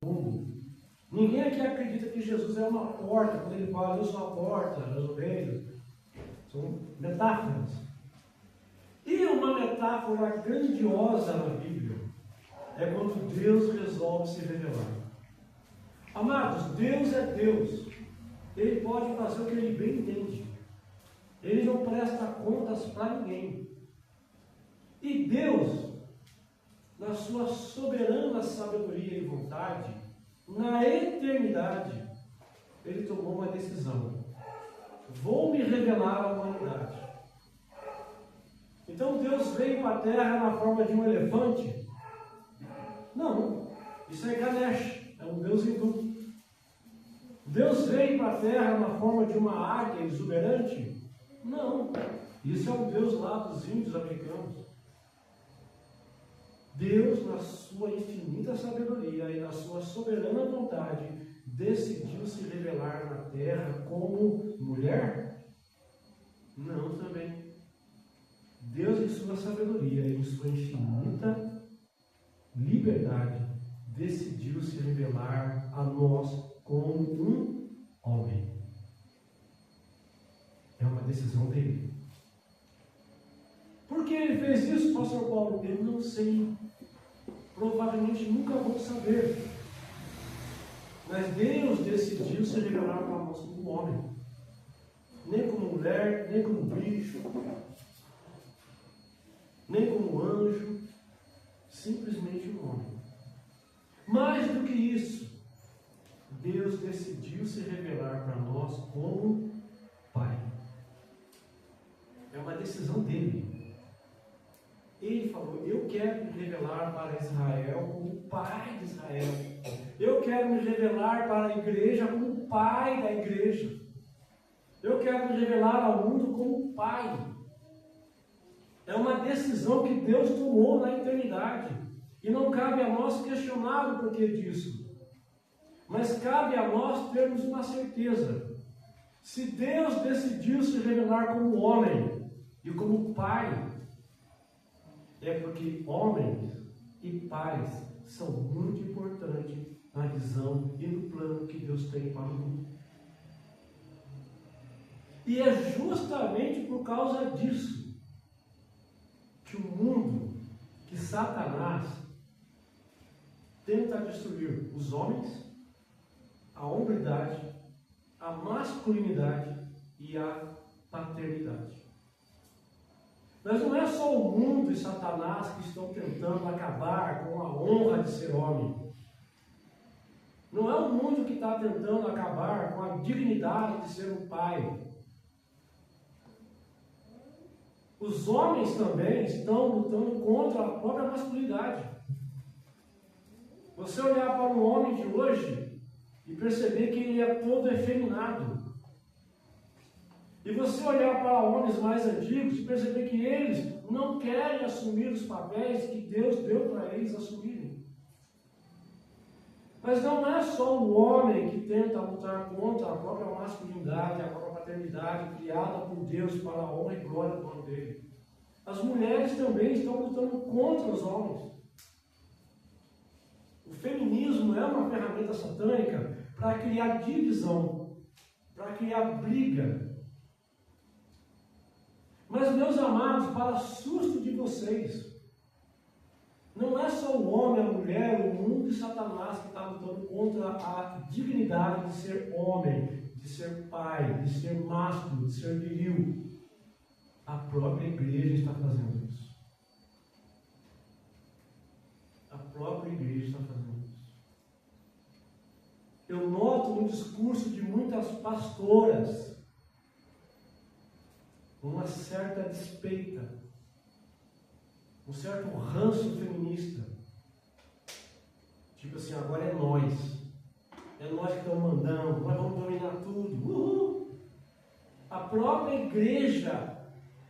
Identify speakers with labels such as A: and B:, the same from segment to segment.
A: mundo. Ninguém aqui acredita que Jesus é uma porta, quando ele fala, eu sou a porta, as ovelhas. São metáforas. E uma metáfora grandiosa na Bíblia é quando Deus resolve se revelar. Amados, Deus é Deus. Ele pode fazer o que ele bem entende. Ele não presta contas para ninguém. E Deus, na sua soberana sabedoria e vontade, na eternidade, ele tomou uma decisão. Vou me revelar à humanidade. Então Deus veio para a terra na forma de um elefante? Não, isso é Ganesh, é um deus hindu. Deus veio para a terra na forma de uma águia exuberante? Não, isso é um deus lá dos índios americanos. Deus, na sua infinita sabedoria e na sua soberana vontade, decidiu se revelar na terra como mulher? Não, também. Deus, em sua sabedoria e em sua infinita liberdade, decidiu se revelar a nós como um homem. É uma decisão dele. Por que ele fez isso, pastor Paulo? Eu não sei. Provavelmente nunca vou saber. Mas Deus decidiu se revelar para nós como homem. Nem como mulher, nem como bicho, nem como anjo. Simplesmente um homem. Mais do que isso, Deus decidiu se revelar para nós como Pai. É uma decisão dele. Ele falou, eu quero me revelar para Israel como Pai de Israel. Eu quero me revelar para a igreja como Pai da igreja. Eu quero me revelar ao mundo como Pai. É uma decisão que Deus tomou na eternidade. E não cabe a nós questionar o porquê disso. Mas cabe a nós termos uma certeza. Se Deus decidiu se revelar como homem e como Pai, é porque homens e pais são muito importantes na visão e no plano que Deus tem para o mundo. E é justamente por causa disso que o mundo, que Satanás tenta destruir os homens, a hombridade, a masculinidade e a paternidade. Mas não é só o mundo e Satanás que estão tentando acabar com a honra de ser homem. Não é o mundo que está tentando acabar com a dignidade de ser um pai. Os homens também estão lutando contra a própria masculinidade. Você olhar para um homem de hoje e perceber que ele é todo efeminado. E você olhar para homens mais antigos e perceber que eles não querem assumir os papéis que Deus deu para eles assumirem. Mas não é só o homem que tenta lutar contra a própria masculinidade, a própria paternidade criada por Deus para a honra e glória do nome dele. As mulheres também estão lutando contra os homens. O feminismo é uma ferramenta satânica para criar divisão, para criar briga. Mas, meus amados, para susto de vocês, não é só o homem, a mulher, o mundo e Satanás que está lutando contra a dignidade de ser homem, de ser pai, de ser másculo, de ser viril. A própria igreja está fazendo isso. A própria igreja está fazendo isso. Eu noto no discurso de muitas pastoras uma certa despeita, um certo ranço feminista. Tipo assim, agora é nós que estamos mandando, nós vamos dominar tudo. Uhul! A própria igreja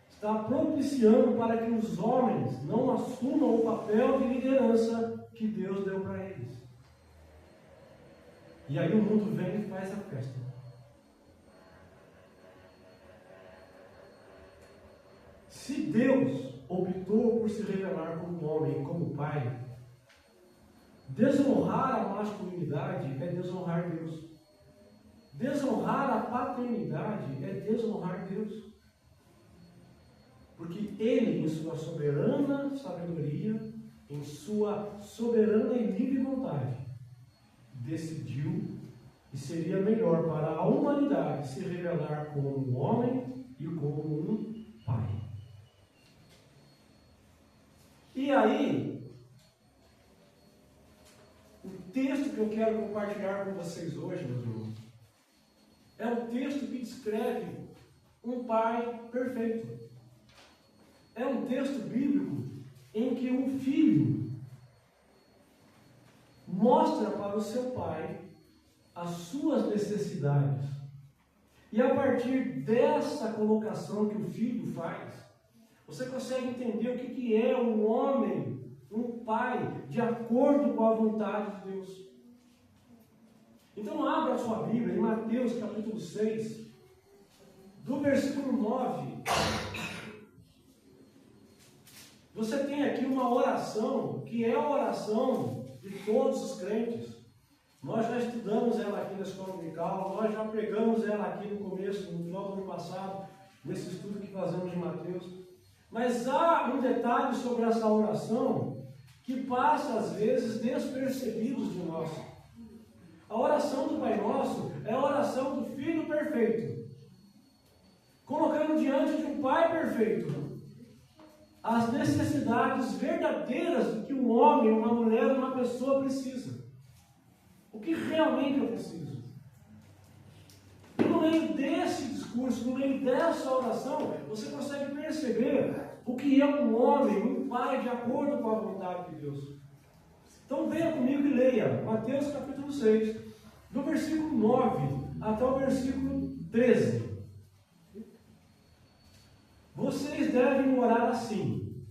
A: está propiciando para que os homens não assumam o papel de liderança que Deus deu para eles. E aí o mundo vem e faz a festa. Se Deus optou por se revelar como homem e como pai, Desonrar a masculinidade é desonrar Deus. Desonrar a paternidade é desonrar Deus. Porque Ele, em sua soberana sabedoria, em sua soberana e livre vontade, decidiu que seria melhor para a humanidade se revelar como um homem e como um pai. E aí, o texto que eu quero compartilhar com vocês hoje, meus irmãos, é um texto que descreve um pai perfeito. É um texto bíblico em que um filho mostra para o seu pai as suas necessidades. E a partir dessa colocação que o filho faz, você consegue entender o que é um homem, um pai, de acordo com a vontade de Deus. Então abra a sua Bíblia em Mateus capítulo 6, do versículo 9. Você tem aqui uma oração, que é a oração de todos os crentes. Nós já estudamos ela aqui na escola dominical, nós já pregamos ela aqui no começo, no final do ano passado, nesse estudo que fazemos de Mateus. Mas há um detalhe sobre essa oração que passa às vezes despercebidos de nós. A oração do Pai Nosso é a oração do Filho perfeito, colocando diante de um Pai perfeito as necessidades verdadeiras que um homem, uma mulher, uma pessoa precisa. O que realmente eu preciso. E no meio desse discurso, no meio dessa oração, você consegue perceber o que é um homem, um pai, de acordo com a vontade de Deus. Então venha comigo e leia Mateus capítulo 6, do versículo 9 até o versículo 13. Vocês devem orar assim: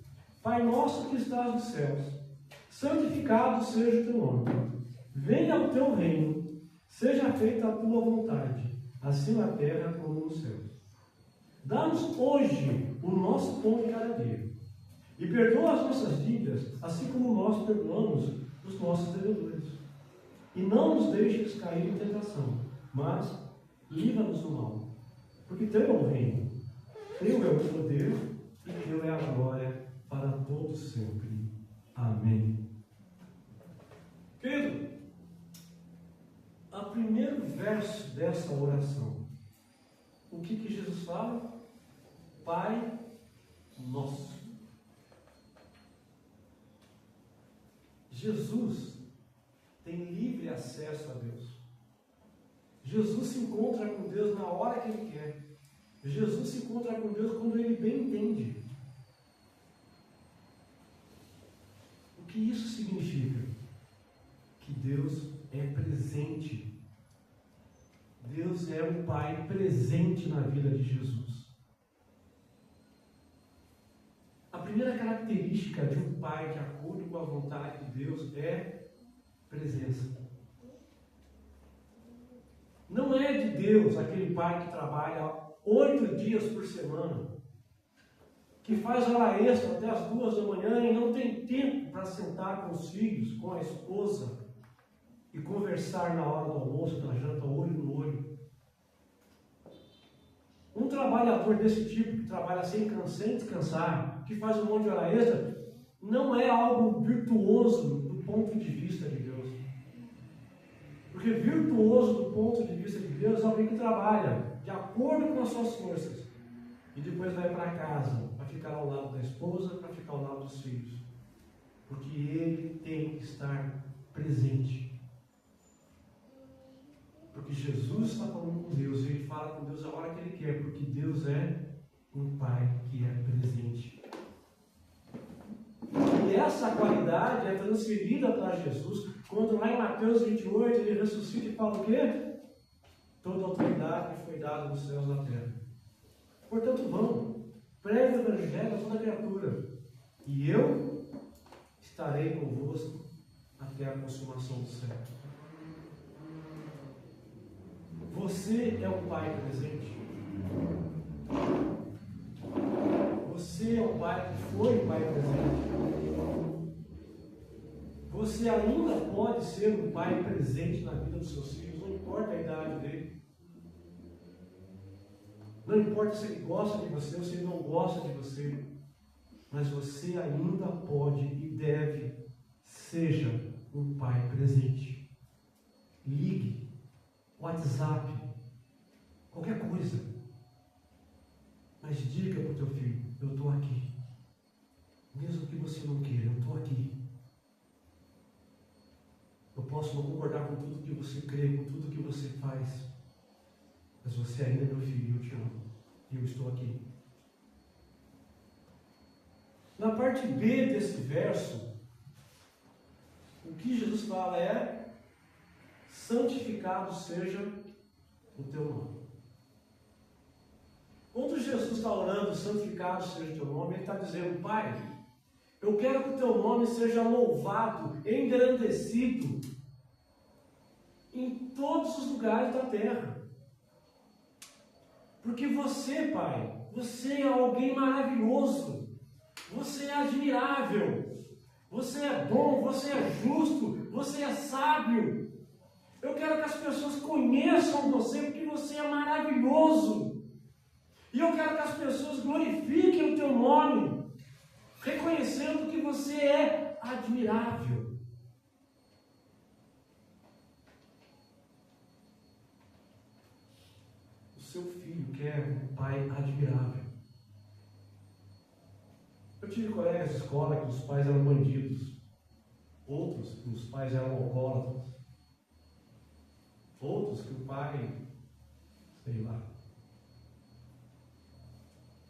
A: Pai nosso que estás nos céus, santificado seja o teu nome. Venha o teu reino, seja feita a tua vontade, assim na terra como nos céus. Dá-nos hoje o nosso pão de cada dia. E perdoa as nossas dívidas, assim como nós perdoamos os nossos devedores. E não nos deixes cair em tentação, mas livra-nos do mal. Porque teu é o reino, teu é o poder e teu é a glória para todos sempre. Amém. Querido, o primeiro verso dessa oração, o que Jesus fala? Pai nosso. Jesus tem livre acesso a Deus. Jesus se encontra com Deus na hora que Ele quer. Jesus se encontra com Deus quando Ele bem entende. O que isso significa? Que Deus é presente. Deus é um Pai presente na vida de Jesus. A primeira característica de um pai de acordo com a vontade de Deus é presença. Não é de Deus aquele pai que trabalha 8 dias por semana, que faz hora extra até as 2 da manhã e não tem tempo para sentar com os filhos, com a esposa e conversar na hora do almoço, da janta, olho no olho. Um trabalhador desse tipo, que trabalha sem descansar, que faz um monte de hora extra, não é algo virtuoso do ponto de vista de Deus. Porque virtuoso do ponto de vista de Deus é alguém que trabalha de acordo com as suas forças e depois vai para casa para ficar ao lado da esposa, para ficar ao lado dos filhos. Porque ele tem que estar presente. Porque Jesus está falando com Deus e ele fala com Deus a hora que ele quer, porque Deus é um Pai que é presente. E essa qualidade é transferida para Jesus quando lá em Mateus 28 ele ressuscita e fala o quê? Toda autoridade me foi dada nos céus e na terra. Portanto, vão, pregue o evangelho a toda criatura, e eu estarei convosco até a consumação do século. Você é um pai presente. Você é um pai que foi um pai presente. você ainda pode ser um pai presente na vida dos seus filhos, não importa a idade dele. Não importa se ele gosta de você ou se ele não gosta de você. Mas você ainda pode e deve, seja um pai presente. Ligue, WhatsApp, qualquer coisa. Mas diga para o teu filho, eu estou aqui. Mesmo que você não queira, eu estou aqui. Eu posso não concordar com tudo que você crê, com tudo que você faz. Mas você ainda é meu filho e eu te amo. E eu estou aqui. Na parte B desse verso, o que Jesus fala é: santificado seja o teu nome. Quando Jesus está orando, santificado seja o teu nome, ele está dizendo: Pai, eu quero que o teu nome seja louvado, engrandecido em todos os lugares da terra. Porque você, Pai, você é alguém maravilhoso, você é admirável, você é bom, você é justo, você é sábio. Eu quero que as pessoas conheçam você porque você é maravilhoso. E eu quero que as pessoas glorifiquem o teu nome, reconhecendo que você é admirável. O seu filho quer um pai admirável. Eu tive colegas de escola que os pais eram bandidos, outros que os pais eram alcoólatras, outros que o pai, sei lá.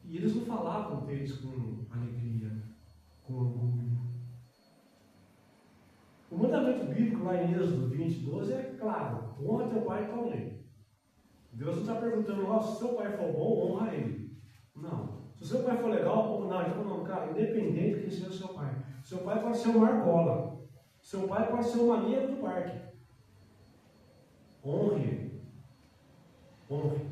A: E eles não falavam deles com alegria, com orgulho. O mandamento bíblico lá em Êxodo 20:12 é claro: honra teu pai e tua mãe. Deus não está perguntando: se seu pai for bom, honra ele. Não. Se o seu pai for legal, não. Ele está falando: cara, independente de quem seja o seu pai. Seu pai pode ser um marcola. Seu pai pode ser um maníaco do parque. Honre ele. Honre.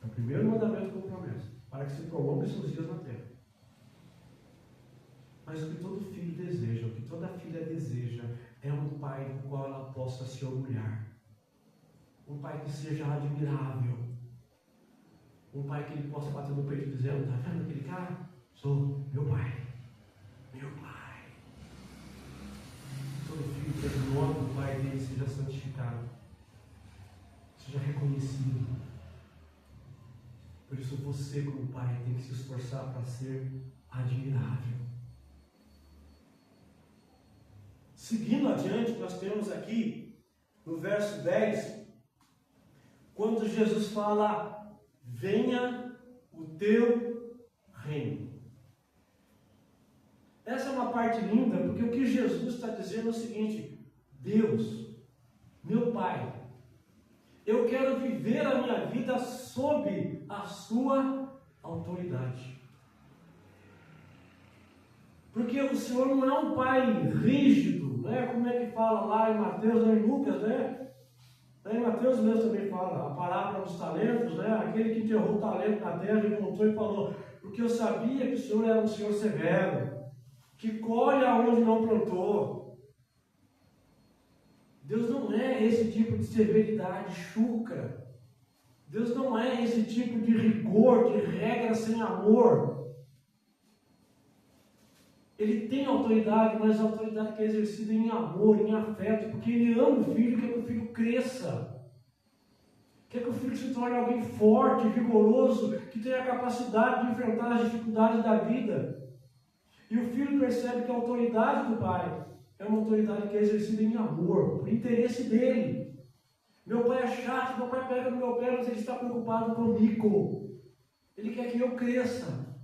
A: É o primeiro mandamento com promessa, para que se prolongue seus dias na terra. Mas o que todo filho deseja, o que toda filha deseja, é um pai do qual ela possa se orgulhar. Um pai que seja admirável. Um pai que ele possa bater no peito dizendo: está vendo aquele cara? Sou meu pai. Meu pai. Todo filho quer que o nome do pai dele seja santificado, seja reconhecido. Por isso você, como pai, tem que se esforçar para ser admirável. Seguindo adiante, nós temos aqui, no verso 10, quando Jesus fala: venha o teu reino. Essa é uma parte linda, porque o que Jesus está dizendo é o seguinte: Deus, meu Pai, eu quero viver a minha vida sob a sua autoridade. Porque o Senhor não é um pai rígido, né? Como é que fala lá em Mateus, em Lucas, né? Em Mateus mesmo também fala a parábola dos talentos, né? Aquele que enterrou o talento na terra e voltou e falou: porque eu sabia que o Senhor era um Senhor severo, que colhe aonde não plantou. Deus não é esse tipo de severidade chucra. Deus não é esse tipo de rigor, de regra sem amor. Ele tem autoridade, mas a autoridade que é exercida em amor, em afeto, porque ele ama o filho, quer que o filho cresça. Quer que o filho se torne alguém forte, vigoroso, que tenha a capacidade de enfrentar as dificuldades da vida. E o filho percebe que a autoridade do pai é uma autoridade que é exercida em amor, por interesse dele. Meu pai é chato, meu pai pega no meu pé, mas ele está preocupado comigo. Ele quer que eu cresça.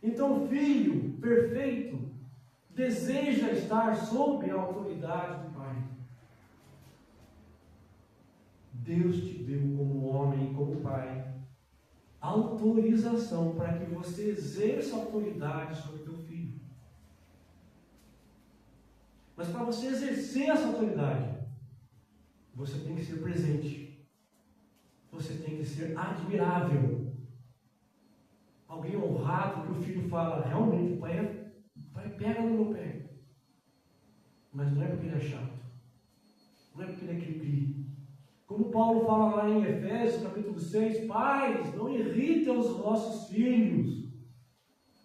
A: Então o filho perfeito deseja estar sob a autoridade do pai. Deus te deu como homem e como pai autorização para que você exerça autoridade sobre o teu filho. Mas para você exercer essa autoridade, você tem que ser presente. Você tem que ser admirável. Alguém honrado que o filho fala: realmente, o pai pega no meu pé. Mas não é porque ele é chato. Não é porque ele é cri-cri. Como Paulo fala lá em Efésios, capítulo 6, pais, não irritem os vossos filhos.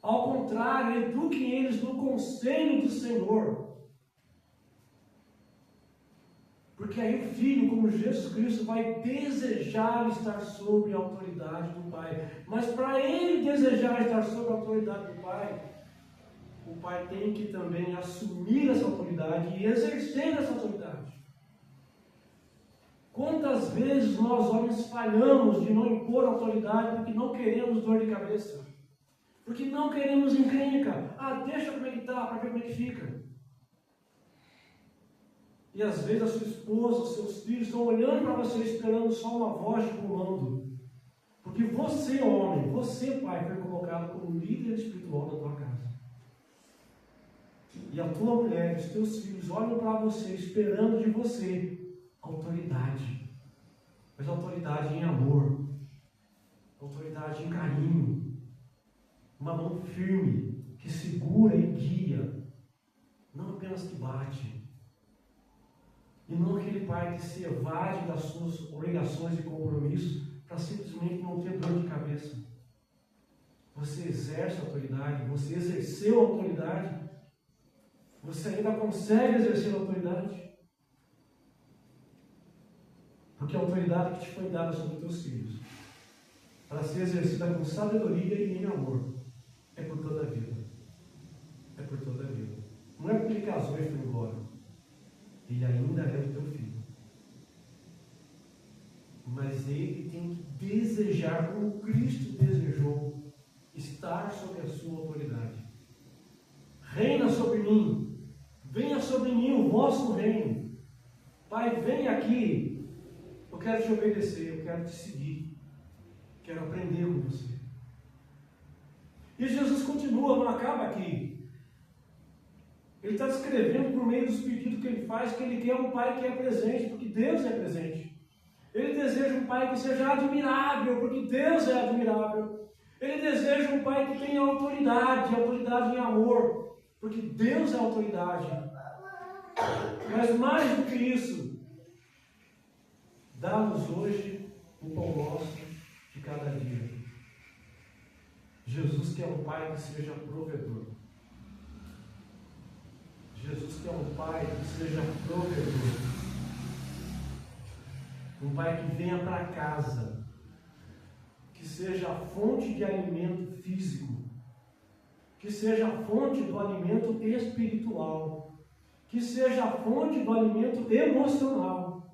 A: Ao contrário, eduquem eles no conselho do Senhor. Porque aí o filho, como Jesus Cristo, vai desejar estar sob a autoridade do Pai. Mas para ele desejar estar sob a autoridade do Pai, o Pai tem que também assumir essa autoridade e exercer essa autoridade. Quantas vezes nós, homens, falhamos de não impor autoridade porque não queremos dor de cabeça? Porque não queremos encrenca. Deixa como é que está, para ver como é que fica. E às vezes a sua esposa, os seus filhos estão olhando para você esperando só uma voz de comando. Porque você, homem, você, pai, foi colocado como líder espiritual da tua casa. E a tua mulher, os teus filhos olham para você esperando de você autoridade. Mas autoridade em amor. Autoridade em carinho. Uma mão firme, que segura e guia. Não apenas que bate. E não aquele pai que se evade das suas obrigações e compromissos para simplesmente não ter dor de cabeça. Você exerce a autoridade, você exerceu a autoridade, você ainda consegue exercer a autoridade. Porque a autoridade que te foi dada sobre os teus filhos, para ser exercida com sabedoria e em amor, é por toda a vida. É por toda a vida. Não é porque ele casou e foi embora. Ele ainda é o teu filho. Mas ele tem que desejar, como Cristo desejou, estar sob a sua autoridade. Reina sobre mim. Venha sobre mim o vosso reino. Pai, vem aqui. Eu quero te obedecer, eu quero te seguir. Quero aprender com você. E Jesus continua, não acaba aqui. Ele está descrevendo por meio dos pedidos que ele faz, que ele quer um pai que é presente, porque Deus é presente. Ele deseja um pai que seja admirável, porque Deus é admirável. Ele deseja um pai que tenha autoridade em amor, porque Deus é autoridade. Mas mais do que isso, dá-nos hoje o pão nosso de cada dia. Jesus quer um pai que seja provedor. Jesus quer um pai que seja provedor. Um pai que venha para casa, que seja a fonte de alimento físico, que seja a fonte do alimento espiritual, que seja a fonte do alimento emocional.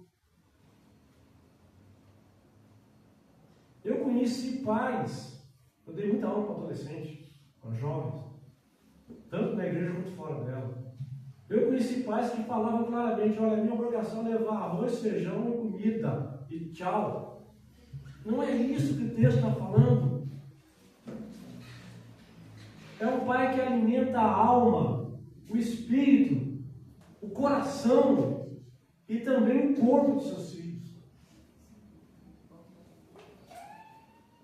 A: Eu conheci pais, eu dei muita aula para adolescentes, para jovens, tanto na igreja quanto fora dela. Eu conheci pais que falavam claramente: olha, minha obrigação é levar arroz, feijão e comida, e tchau. Não é isso que o texto está falando. É um pai que alimenta a alma, o espírito, o coração e também o corpo dos seus filhos.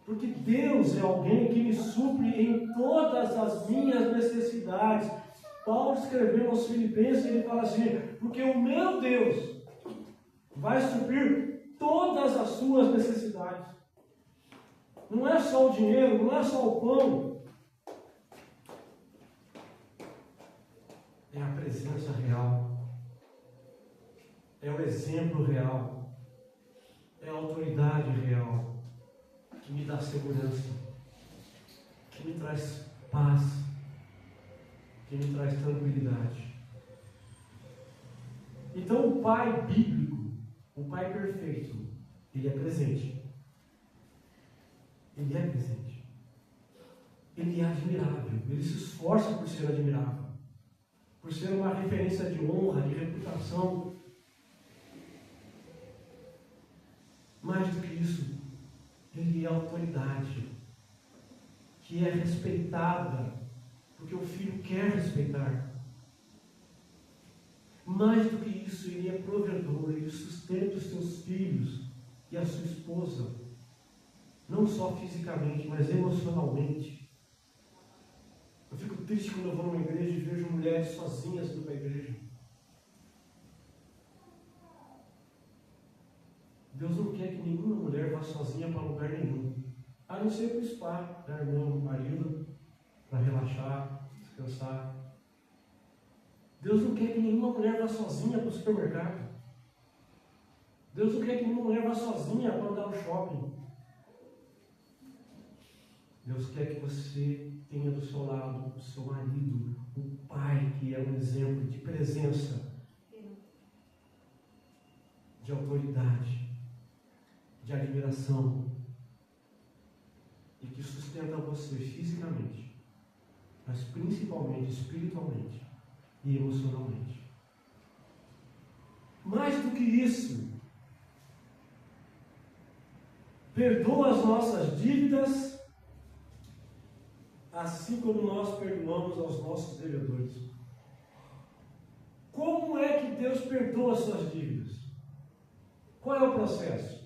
A: Porque Deus é alguém que me supre em todas as minhas necessidades. Paulo escrevendo aos Filipenses, ele fala assim: porque o meu Deus vai suprir todas as suas necessidades. Não é só o dinheiro, não é só o pão. É a presença real. É o exemplo real. É a autoridade real que me dá segurança, que me traz paz, que me traz tranquilidade. Então o Pai bíblico, o Pai perfeito, ele é presente. Ele é presente. Ele é admirável. Ele se esforça por ser admirável, por ser uma referência de honra, de reputação. Mais do que isso, ele é autoridade, que é respeitada, porque o filho quer respeitar. Mais do que isso, ele é provedor, ele sustenta os seus filhos e a sua esposa, não só fisicamente, mas emocionalmente. Eu fico triste quando eu vou numa igreja e vejo mulheres sozinhas indo para a igreja. Deus não quer que nenhuma mulher vá sozinha para lugar nenhum, a não ser para o spa, da irmã, do marido, para relaxar, descansar. Deus não quer que nenhuma mulher vá sozinha para o supermercado. Deus não quer que nenhuma mulher vá sozinha para andar no shopping. Deus quer que você tenha do seu lado o seu marido, o pai, que é um exemplo de presença, de autoridade, de admiração, e que sustenta você fisicamente, mas principalmente espiritualmente e emocionalmente. Mais do que isso, perdoa as nossas dívidas, assim como nós perdoamos aos nossos devedores. Como é que Deus perdoa as suas dívidas? Qual é o processo?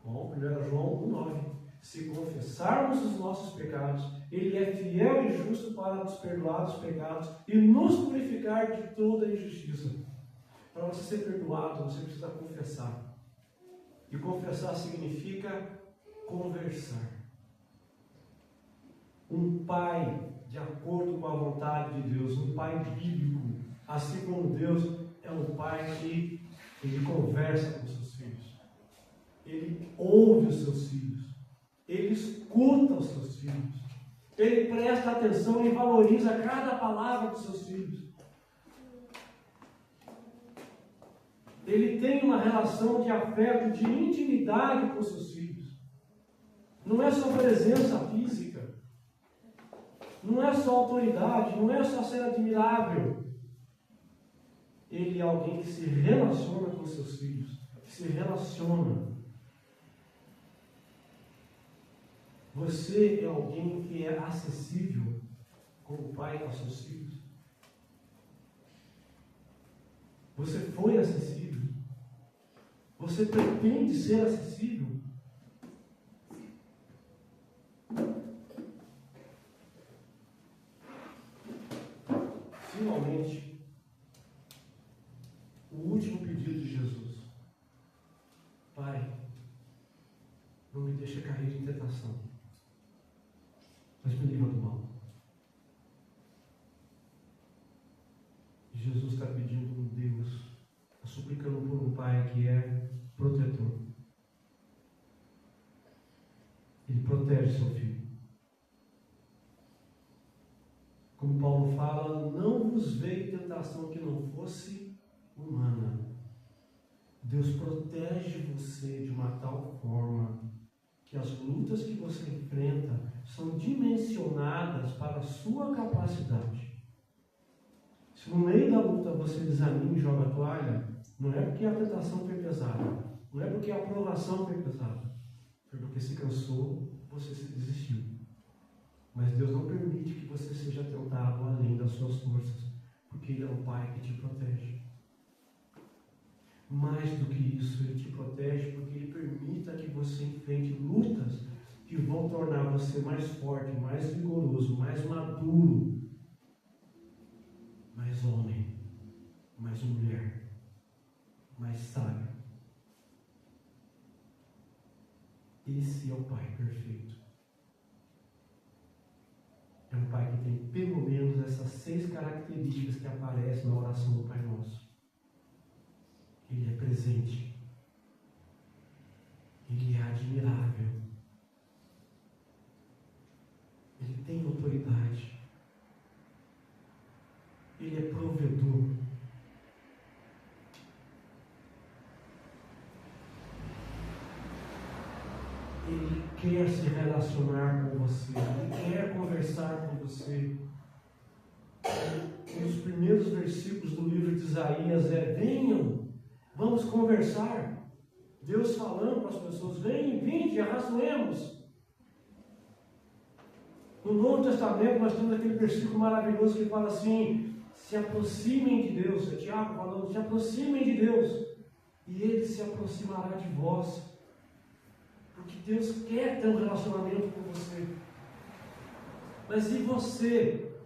A: Bom, 1 João 1,9. Se confessarmos os nossos pecados, Ele é fiel e justo para nos perdoar os pecados e nos purificar de toda injustiça. Para você ser perdoado, você precisa confessar. E confessar significa conversar. Um pai de acordo com a vontade de Deus, um pai bíblico, assim como Deus é um pai que ele conversa com seus filhos, ele ouve os seus filhos, ele escuta os seus filhos, ele presta atenção e valoriza cada palavra dos seus filhos. Ele tem uma relação de afeto, de intimidade com seus filhos. Não é só presença física, não é só autoridade, não é só ser admirável. Ele é alguém que se relaciona com seus filhos, que se relaciona. Você é alguém que é acessível como pai aos seus filhos. Você foi acessível. Você pretende ser acessível. Finalmente, o último pedido de Jesus: Pai, não me deixe cair em tentação, mas me livra do mal. Jesus está pedindo um Deus, está suplicando por um Pai que é protetor. Ele protege seu filho. Como Paulo fala, não vos veio tentação que não fosse humana. Deus protege você de uma tal forma que as lutas que você enfrenta são dimensionadas para a sua capacidade. Se no meio da luta você desanima e joga a toalha, não é porque a tentação foi pesada, não é porque a provação foi pesada, foi porque se cansou, você se desistiu. Mas Deus não permite que você seja tentado além das suas forças, porque Ele é um Pai que te protege. Mais do que isso, Ele te protege porque Ele permita que você enfrente lutas que vão tornar você mais forte, mais vigoroso, mais maduro, mais homem, mais mulher, mais sábio. Esse é o Pai perfeito. É um Pai que tem pelo menos essas 6 características que aparecem na oração do Pai Nosso. Ele é presente. Ele é admirável. Ele tem autoridade. Ele é provedor. Ele quer se relacionar com você. Ele quer conversar com você. Um dos primeiros versículos do livro de Isaías é: venham, vamos conversar. Deus falando para as pessoas: venham, vinde, arrazoemos. No Novo Testamento nós temos aquele versículo maravilhoso que fala assim: se aproximem de Deus. É Tiago falando: se aproximem de Deus, e Ele se aproximará de vós. Porque Deus quer ter um relacionamento com você. Mas e você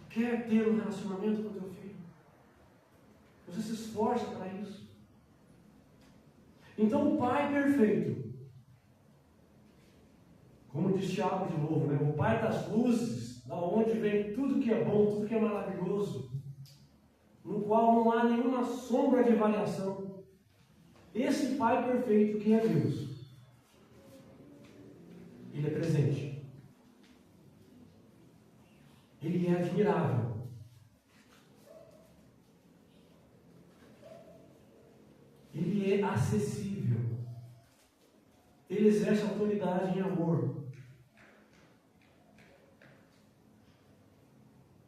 A: quer ter um relacionamento com o teu filho? Você se esforça para isso? Então o Pai perfeito, como diz Tiago de novo, né? O Pai das luzes, da onde vem tudo que é bom, tudo que é maravilhoso, no qual não há nenhuma sombra de variação. Esse Pai perfeito que é Deus, Ele é presente. Ele é admirável. Ele é acessível. Ele exerce autoridade em amor.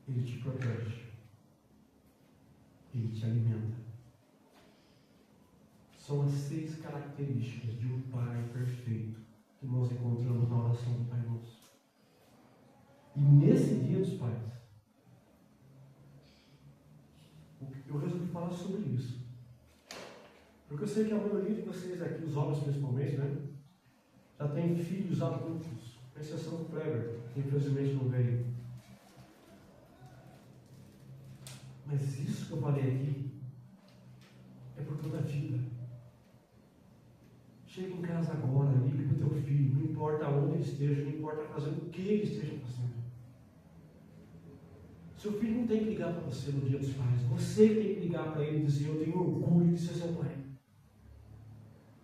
A: Ele te protege. Ele te alimenta. São as 6 características de um Pai perfeito que nós encontramos na oração do Pai Nosso. E nesse Dia dos Pais, eu resolvi falar sobre isso. Porque eu sei que a maioria de vocês aqui, os homens principalmente, né, já tem filhos adultos, com exceção do Kleber, que infelizmente não veio. Mas isso que eu falei aqui é por toda a vida. Chega em casa agora, liga para o teu filho, não importa onde ele esteja, não importa fazendo o que ele esteja fazendo. Seu filho não tem que ligar para você no Dia dos Pais. Você tem que ligar para ele e dizer: eu tenho orgulho de ser seu pai.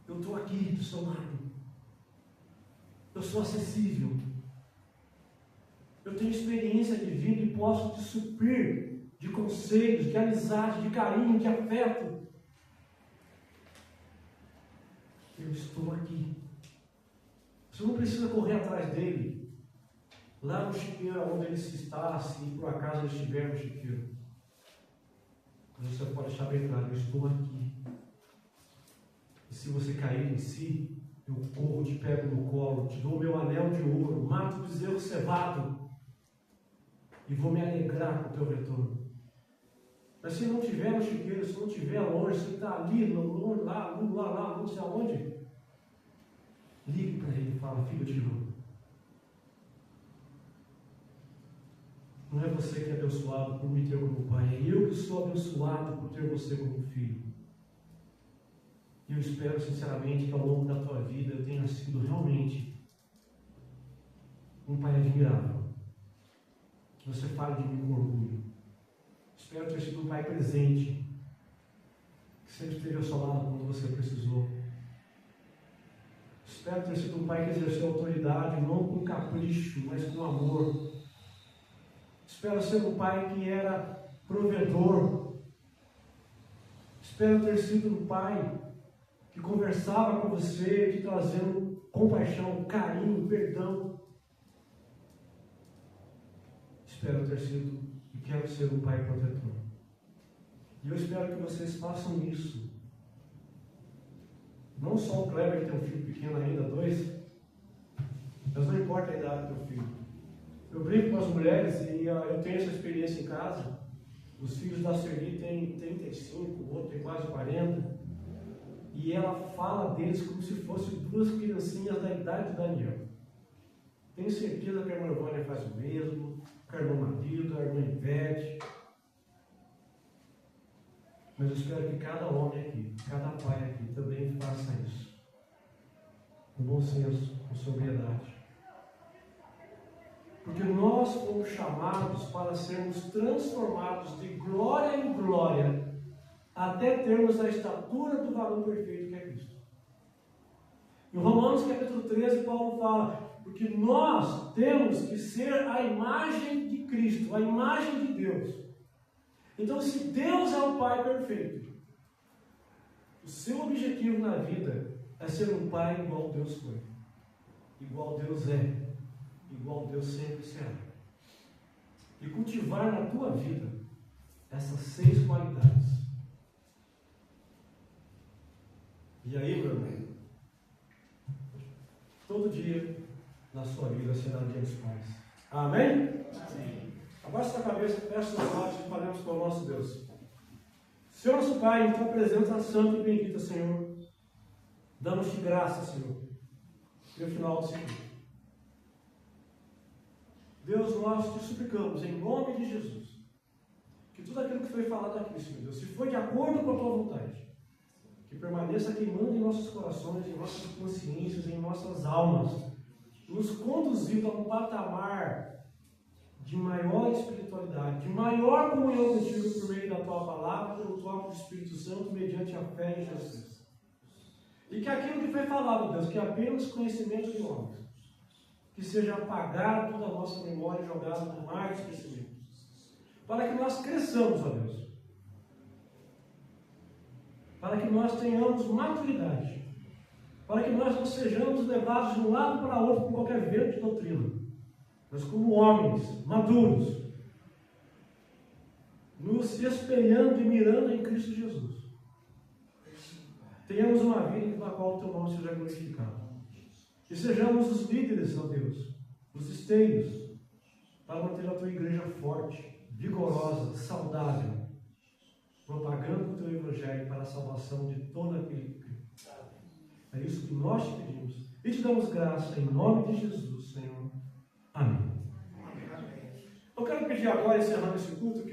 A: Eu estou aqui do seu lado. Eu sou acessível. Eu tenho experiência de vida e posso te suprir de conselhos, de amizade, de carinho, de afeto. Eu estou aqui. Você não precisa correr atrás dele. Lá no chiqueiro, onde ele se está, se por acaso ele estiver no chiqueiro. Mas você pode deixar bem claro: eu estou aqui. E se você cair em si, eu corro, te pego no colo, te dou o meu anel de ouro, mato o bezerro cevado e vou me alegrar com o teu retorno. Mas se não estiver no chiqueiro, se não estiver longe, se está ali, lá, não sei aonde, ligue para ele e fala: filho, eu te amo. Não é você que é abençoado por me ter como pai, é eu que sou abençoado por ter você como filho. E eu espero sinceramente que ao longo da tua vida eu tenha sido realmente um pai admirável. Que você fale de mim com orgulho. Espero ter sido um pai presente, que sempre esteve ao seu lado quando você precisou. Espero ter sido um pai que exerceu autoridade, não com capricho, mas com amor. Espero ser um pai que era provedor. Espero ter sido um pai que conversava com você, te trazendo compaixão, carinho, perdão. Espero ter sido e quero ser um pai protetor. E eu espero que vocês façam isso. Não só o Kleber, que tem um filho pequeno ainda, 2, mas não importa a idade do teu filho. Eu brinco com as mulheres e eu tenho essa experiência em casa. Os filhos da Serli têm 35, o outro tem quase 40. E ela fala deles como se fossem 2 criancinhas da idade de Daniel. Tenho certeza que a irmã Vânia faz o mesmo, que a irmã Matilda, a irmã Ivete. Mas eu espero que cada homem aqui, cada pai aqui também faça isso. Com bom senso, com sobriedade. Porque nós fomos chamados para sermos transformados de glória em glória, até termos a estatura do varão perfeito que é Cristo. Em Romanos capítulo 13, Paulo fala: porque nós temos que ser a imagem de Cristo, a imagem de Deus. Então, se Deus é o Pai perfeito, o seu objetivo na vida é ser um pai igual Deus foi, igual Deus é, igual Deus sempre será. E cultivar na tua vida essas 6 qualidades. E aí, meu irmão, todo dia na sua vida será dia dos pais. Amém? Amém. Abaixa sua cabeça, fecha seus olhos e falemos com o nosso Deus. Senhor nosso Pai, em tua presença santa e bendita, Senhor, damos-te graça, Senhor, pelo final do ciclo. Deus, nós te suplicamos, em nome de Jesus, que tudo aquilo que foi falado aqui, Senhor Deus, se for de acordo com a tua vontade, que permaneça queimando em nossos corações, em nossas consciências, em nossas almas, nos conduzindo a um patamar de maior espiritualidade, de maior comunhão contigo por meio da tua palavra, pelo toque do Espírito Santo, mediante a fé em Jesus. E que aquilo que foi falado, Deus, que é apenas conhecimento de homens, que seja apagado da nossa memória e jogado no mar de esquecimento, para que nós cresçamos, ó Deus, para que nós tenhamos maturidade, para que nós não sejamos levados de um lado para outro por qualquer vento de doutrina, mas como homens maduros, nos espelhando e mirando em Cristo Jesus, tenhamos uma vida na qual o teu nome seja glorificado, e sejamos os líderes, ó Deus, os esteios, para manter a tua igreja forte, vigorosa, saudável, propagando o teu evangelho para a salvação de todo aquele que crê. É isso que nós te pedimos e te damos graça em nome de Jesus, Senhor. Amém. Eu quero pedir agora, encerrando esse culto,